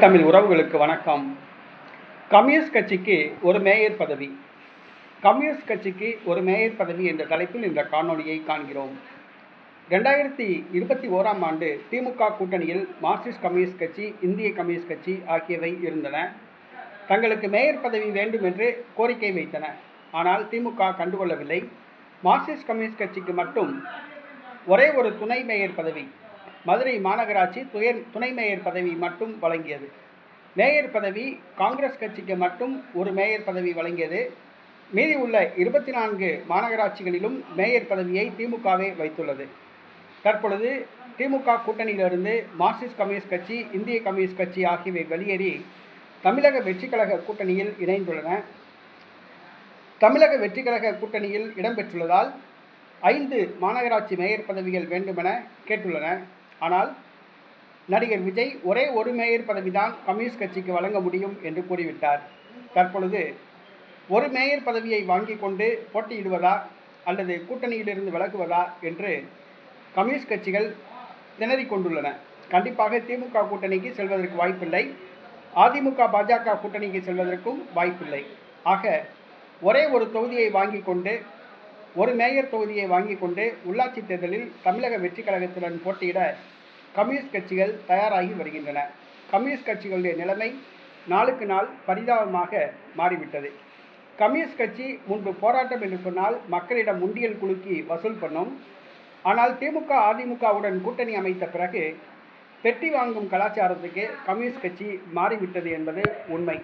தாய் தமிழ் உறவுகளுக்கு வணக்கம். கம்யூனிஸ்ட் கட்சிக்கு ஒரு மேயர் பதவி. கம்யூனிஸ்ட் கட்சிக்கு ஒரு மேயர் பதவி என்ற தலைப்பில் இந்த காணொளியை காண்கிறோம். 2021ஆம் ஆண்டு திமுக கூட்டணியில் மார்க்சிஸ்ட் கம்யூனிஸ்ட் கட்சி, இந்திய கம்யூனிஸ்ட் கட்சி ஆகியவை இருந்தன. தங்களுக்கு மேயர் பதவி வேண்டும் என்று கோரிக்கை வைத்தன. ஆனால் திமுக கண்டுகொள்ளவில்லை. மார்க்சிஸ்ட் கம்யூனிஸ்ட் கட்சிக்கு மட்டும் ஒரே ஒரு துணை மேயர் பதவி, மதுரை மாநகராட்சி துணை மேயர் பதவி மட்டும் வழங்கியது. மேயர் பதவி காங்கிரஸ் கட்சிக்கு மட்டும் ஒரு மேயர் பதவி வழங்கியது. மீதி உள்ள 24 மாநகராட்சிகளிலும் மேயர் பதவியை திமுகவே வைத்துள்ளது. தற்பொழுது திமுக கூட்டணியிலிருந்து மார்க்சிஸ்ட் கம்யூனிஸ்ட் கட்சி, இந்திய கம்யூனிஸ்ட் கட்சி ஆகியவை வெளியேறி தமிழக வெற்றிக் கழக கூட்டணியில் இணைந்துள்ளன. தமிழக வெற்றிக் கழக கூட்டணியில் இடம்பெற்றுள்ளதால் 5 மாநகராட்சி மேயர் பதவிகள் வேண்டுமென கேட்டுள்ளன. ஆனால் நடிகர் விஜய் ஒரே ஒரு மேயர் பதவிதான் கம்யூனிஸ்ட் கட்சிக்கு வழங்க முடியும் என்று கூறிவிட்டார். தற்பொழுது ஒரு மேயர் பதவியை வாங்கி கொண்டு போட்டியிடுவதா அல்லது கூட்டணியிலிருந்து விலகுவதா என்று கம்யூனிஸ்ட் கட்சிகள் திணறிக் கொண்டுள்ளன. கண்டிப்பாக திமுக கூட்டணிக்கு செல்வதற்கு வாய்ப்பில்லை. அதிமுக, பாஜக கூட்டணிக்கு செல்வதற்கும் வாய்ப்பில்லை. ஆக ஒரே ஒரு தொகுதியை வாங்கி கொண்டு, ஒரு மேயர் தொகுதியை வாங்கி கொண்டு உள்ளாட்சி தேர்தலில் தமிழக வெற்றி கழகத்துடன் போட்டியிட கம்யூனிஸ்ட் கட்சிகள் தயாராகி வருகின்றன. கம்யூனிஸ்ட் கட்சிகளுடைய நிலைமை நாளுக்கு நாள் பரிதாபமாக மாறிவிட்டது. கம்யூனிஸ்ட் கட்சி முன்பு போராட்டம் என்று சொன்னால் மக்களிடம் உண்டியல் குலுக்கி வசூல் பண்ணும். ஆனால் திமுக, அதிமுகவுடன் கூட்டணி அமைத்த பிறகு பெட்டி வாங்கும் கலாச்சாரத்துக்கு கம்யூனிஸ்ட் கட்சி மாறிவிட்டது என்பது உண்மை.